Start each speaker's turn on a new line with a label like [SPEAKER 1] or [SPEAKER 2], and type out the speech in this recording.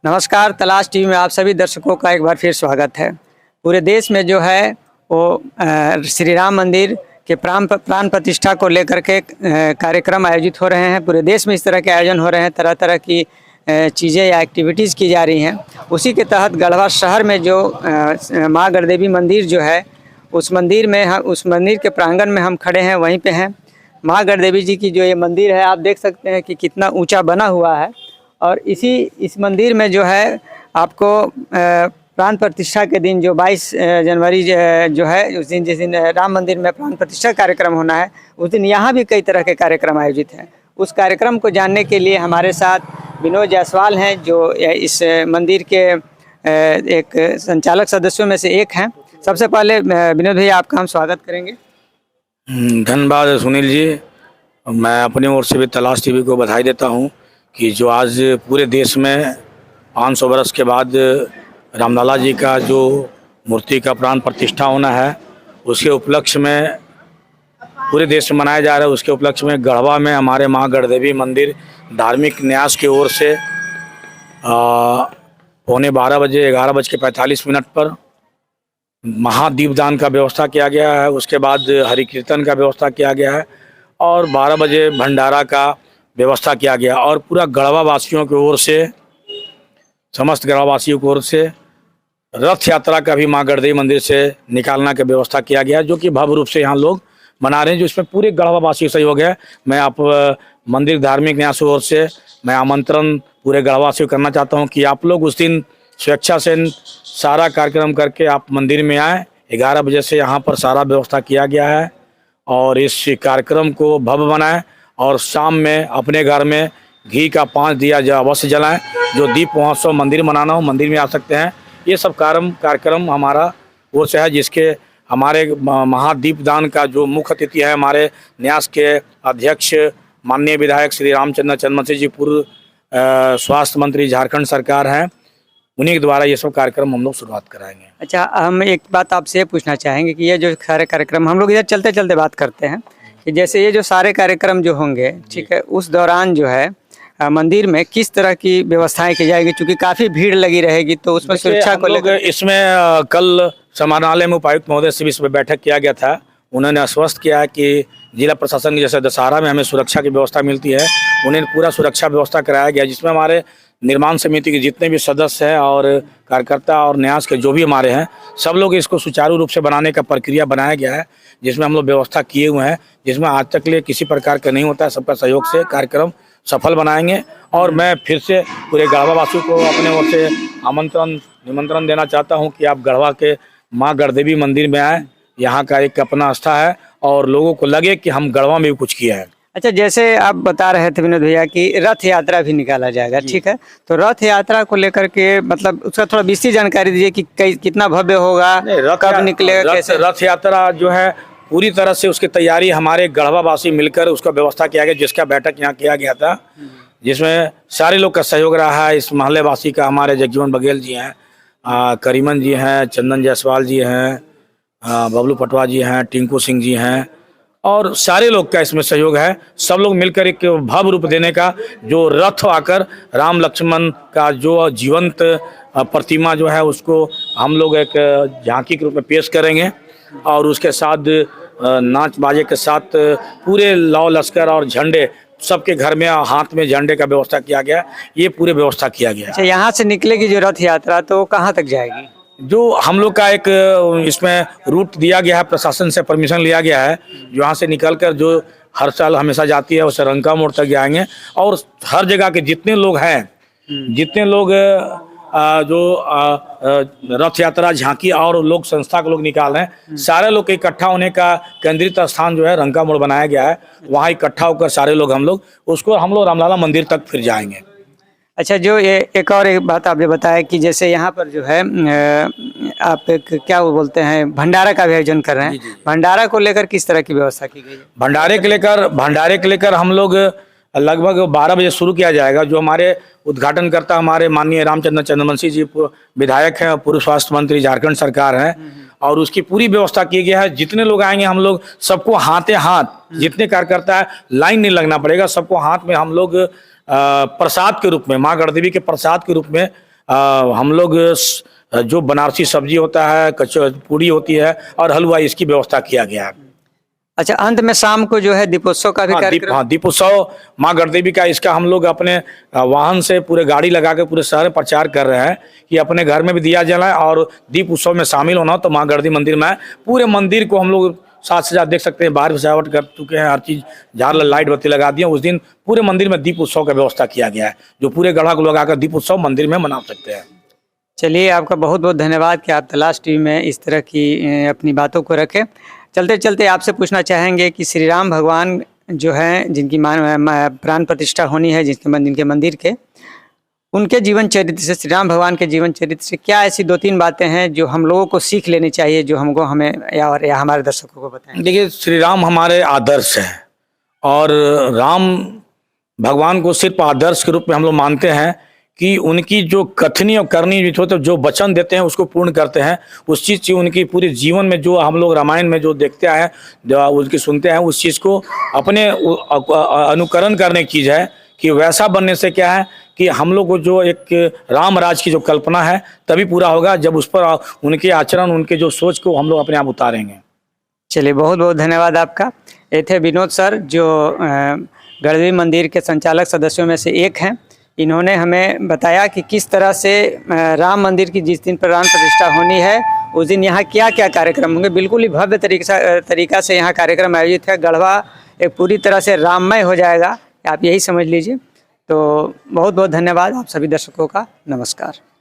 [SPEAKER 1] नमस्कार, तलाश टीवी में आप सभी दर्शकों का एक बार फिर स्वागत है। पूरे देश में जो है वो श्री राम मंदिर के प्राण प्रतिष्ठा को लेकर के कार्यक्रम आयोजित हो रहे हैं। पूरे देश में इस तरह के आयोजन हो रहे हैं, तरह तरह की चीज़ें या एक्टिविटीज़ की जा रही हैं। उसी के तहत गढ़वा शहर में जो माँ गढ़देवी मंदिर जो है, उस मंदिर के प्रांगण में हम खड़े हैं, वहीं पे हैं। माँ गढ़देवी जी की जो ये मंदिर है, आप देख सकते हैं कि कितना ऊंचा बना हुआ है। और इस मंदिर में जो है आपको प्राण प्रतिष्ठा के दिन जो 22 जनवरी जो है, उस दिन जिस दिन राम मंदिर में प्राण प्रतिष्ठा कार्यक्रम होना है, उस दिन यहाँ भी कई तरह के कार्यक्रम आयोजित हैं। उस कार्यक्रम को जानने के लिए हमारे साथ विनोद जायसवाल हैं, जो इस मंदिर के एक संचालक सदस्यों में से एक हैं। सबसे पहले विनोद भैया, आपका हम स्वागत करेंगे।
[SPEAKER 2] धन्यवाद सुनील जी। मैं अपनी ओर से भी तलाश टीवी को बधाई देता हूँ कि जो आज पूरे देश में 500 वर्ष के बाद रामलला जी का जो मूर्ति का प्राण प्रतिष्ठा होना है, उसके उपलक्ष्य में पूरे देश में मनाया जा रहा है। उसके उपलक्ष्य में गढ़वा में हमारे माँ गढ़देवी मंदिर धार्मिक न्यास की ओर से 11:45 पर महादीपदान का व्यवस्था किया गया है। उसके बाद हरि कीर्तन का व्यवस्था किया गया है और 12 बजे भंडारा का व्यवस्था किया गया। और पूरा गढ़वा वासियों की ओर से, समस्त गढ़वा वासियों की ओर से रथ यात्रा का भी माँ गढ़देवी मंदिर से निकालना की व्यवस्था किया गया, जो कि भव्य रूप से यहाँ लोग मना रहे हैं, जो इसमें पूरे गढ़वा वासियों सहयोग है। मैं आप मंदिर धार्मिक न्यास की ओर से मैं आमंत्रण पूरे गढ़वा वासियों को करना चाहता हूँ कि आप लोग उस दिन स्वेच्छा से सारा कार्यक्रम करके आप मंदिर में आएँ। 11 बजे से यहाँ पर सारा व्यवस्था किया गया है और इस कार्यक्रम को भव्य बनाएं। और शाम में अपने घर में घी का 5 दिया जो अवश्य जलाएं। जो दीप महोत्सव मंदिर मनाना हो, मंदिर में आ सकते हैं। ये सब कार्यक्रम हमारा वो से है, जिसके हमारे महादीपदान का जो मुख्य अतिथि है, हमारे न्यास के अध्यक्ष माननीय विधायक श्री रामचंद्र चंद्रवंशी जी, पूर्व स्वास्थ्य मंत्री झारखंड सरकार हैं। उन्हीं के द्वारा ये सब कार्यक्रम हम लोग शुरुआत कराएंगे।
[SPEAKER 1] अच्छा, हम एक बात आपसे पूछना चाहेंगे कि ये जो सारे कार्यक्रम हम लोग इधर चलते चलते बात करते हैं कि जैसे ये जो सारे कार्यक्रम जो होंगे, ठीक है, उस दौरान जो है मंदिर में किस तरह की व्यवस्थाएं की जाएगी? क्योंकि काफ़ी भीड़ लगी रहेगी, तो उसमें सुरक्षा को लेकर
[SPEAKER 2] इसमें कल समाहरणालय में उपायुक्त महोदय से भी इस पर बैठक किया गया था। उन्होंने आश्वस्त किया है कि जिला प्रशासन की जैसे दशहरा में हमें सुरक्षा की व्यवस्था मिलती है, उन्हें पूरा सुरक्षा व्यवस्था कराया गया, जिसमें हमारे निर्माण समिति के जितने भी सदस्य हैं और कार्यकर्ता और न्यास के जो भी हमारे हैं, सब लोग इसको सुचारू रूप से बनाने का प्रक्रिया बनाया गया है, जिसमें हम लोग व्यवस्था किए हुए हैं, जिसमें आज तक लिए किसी प्रकार का नहीं होता है। सबका सहयोग से कार्यक्रम सफल बनाएंगे। और मैं फिर से पूरे गढ़वा वासियों को अपने ओर से निमंत्रण देना चाहता हूँ कि आप गढ़वा के माँ गढ़देवी मंदिर में आएँ। यहाँ का एक अपना आस्था है और लोगों को लगे कि हम गढ़वा में भी कुछ किया है।
[SPEAKER 1] अच्छा, जैसे आप बता रहे थे विनोद भैया कि रथ यात्रा भी निकाला जाएगा, ठीक है, तो रथ यात्रा को लेकर के मतलब उसका थोड़ा विस्तृत जानकारी दीजिए कि कितना भव्य होगा, कब निकलेगा, कैसे?
[SPEAKER 2] रथ यात्रा जो है पूरी तरह से उसकी तैयारी हमारे गढ़वा वासी मिलकर उसका व्यवस्था किया गया, जिसका बैठक यहाँ किया गया था, जिसमें सारे लोग का सहयोग रहा है। इस मोहल्ले वासी का हमारे जगजीवन बघेल जी हैं, करीमन जी हैं, चंदन जायसवाल जी हैं, बबलू पटवा जी हैं, टिंकू सिंह जी हैं, और सारे लोग का इसमें सहयोग है। सब लोग मिलकर एक भव्य रूप देने का, जो रथ आकर राम लक्ष्मण का जो जीवंत प्रतिमा जो है, उसको हम लोग एक झांकी के रूप में पेश करेंगे। और उसके साथ नाच बाजे के साथ पूरे लाव लश्कर और झंडे सबके घर में हाथ में झंडे का व्यवस्था किया गया। ये पूरे व्यवस्था किया गया।
[SPEAKER 1] अच्छा, यहाँ से निकलेगी जो रथ यात्रा, तो कहाँ तक जाएगी?
[SPEAKER 2] जो हम लोग का एक इसमें रूट दिया गया है, प्रशासन से परमिशन लिया गया है, जो यहाँ से निकलकर जो हर साल हमेशा जाती है, उसे रंका मोड़ तक जाएंगे। और हर जगह के जितने लोग हैं, जितने लोग जो रथ यात्रा झांकी और लोग संस्था के लोग निकाल रहे हैं, सारे लोग के इकट्ठा होने का केंद्रित स्थान जो है रंका मोड़ बनाया गया है। वहाँ इकट्ठा होकर सारे लोग हम लोग रामलला मंदिर तक फिर जाएंगे।
[SPEAKER 1] अच्छा, जो ये एक और एक बात आपने बताया कि जैसे यहाँ पर जो है आप क्या वो बोलते हैं, भंडारा का भी आयोजन कर रहे हैं। भंडारा को लेकर किस तरह की व्यवस्था की गई है?
[SPEAKER 2] भंडारे के लेकर हम लोग लगभग 12 बजे शुरू किया जाएगा। जो हमारे उद्घाटनकर्ता हमारे माननीय रामचंद्र चंद्रवंशी जी विधायक हैं, पूर्व स्वास्थ्य मंत्री झारखंड सरकार हैं, और उसकी पूरी व्यवस्था की गई है। जितने लोग आएंगे हम लोग सबको हाथे हाथ, जितने कार्यकर्ता है, लाइन नहीं लगना पड़ेगा, सबको हाथ में हम लोग प्रसाद के रूप में, माँ गढ़देवी के प्रसाद के रूप में हम लोग जो बनारसी सब्जी होता है, पूड़ी होती है और हलवा, इसकी व्यवस्था किया गया है।
[SPEAKER 1] अच्छा, अंत में शाम को जो है दीपोत्सव का भी कार्यक्रम।
[SPEAKER 2] दीपोत्सव माँ गढ़देवी का, इसका हम लोग अपने वाहन से पूरे गाड़ी लगा के पूरे शहर में प्रचार कर रहे हैं कि अपने घर में भी दिया जलाए और दीप उत्सव में शामिल होना। तो माँ गढ़देवी मंदिर में पूरे मंदिर को हम लोग साज सजा देख सकते हैं, बाहर सजावट कर चुके हैं, हर चीज झालर लाइट बत्ती लगा दिए। उस दिन पूरे मंदिर में दीप उत्सव का व्यवस्था किया गया है, जो पूरे गढ़ा को लगाकर दीप उत्सव मंदिर में मना सकते हैं।
[SPEAKER 1] चलिए, आपका बहुत बहुत धन्यवाद कि आप तलाश टीवी में इस तरह की अपनी बातों को रखें। चलते चलते आपसे पूछना चाहेंगे कि श्री राम भगवान जो हैं, जिनकी प्राण प्रतिष्ठा होनी है, जिनके मंदिर के, उनके जीवन चरित्र से, श्री राम भगवान के जीवन चरित्र से क्या ऐसी 2-3 बातें हैं जो हम लोगों को सीख लेनी चाहिए, जो हमें या हमारे दर्शकों को बताएं?
[SPEAKER 2] देखिए, श्री राम हमारे आदर्श हैं और राम भगवान को सिर्फ आदर्श के रूप में हम लोग मानते हैं कि उनकी जो कथनी और करनी जो वचन देते हैं उसको पूर्ण करते हैं। उस चीज़ की उनकी पूरे जीवन में जो हम लोग रामायण में जो देखते आए, जो उनकी सुनते हैं, उस चीज़ को अपने अनुकरण करने की चीज़ है कि वैसा बनने से क्या है कि हम लोग को जो एक राम राज की जो कल्पना है तभी पूरा होगा जब उस पर उनके आचरण, उनके जो सोच को हम लोग अपने आप उतारेंगे।
[SPEAKER 1] चलिए, बहुत बहुत धन्यवाद आपका। ये थे विनोद सर, जो गढ़देवी मंदिर के संचालक सदस्यों में से एक हैं। इन्होंने हमें बताया कि किस तरह से राम मंदिर की जिस दिन प्राण प्रतिष्ठा होनी है उस दिन यहाँ क्या क्या कार्यक्रम होंगे। बिल्कुल ही भव्य तरीका से यहाँ कार्यक्रम आयोजित है। गढ़वा एक पूरी तरह से राममय हो जाएगा, आप यही समझ लीजिए। तो बहुत बहुत धन्यवाद आप सभी दर्शकों का। नमस्कार।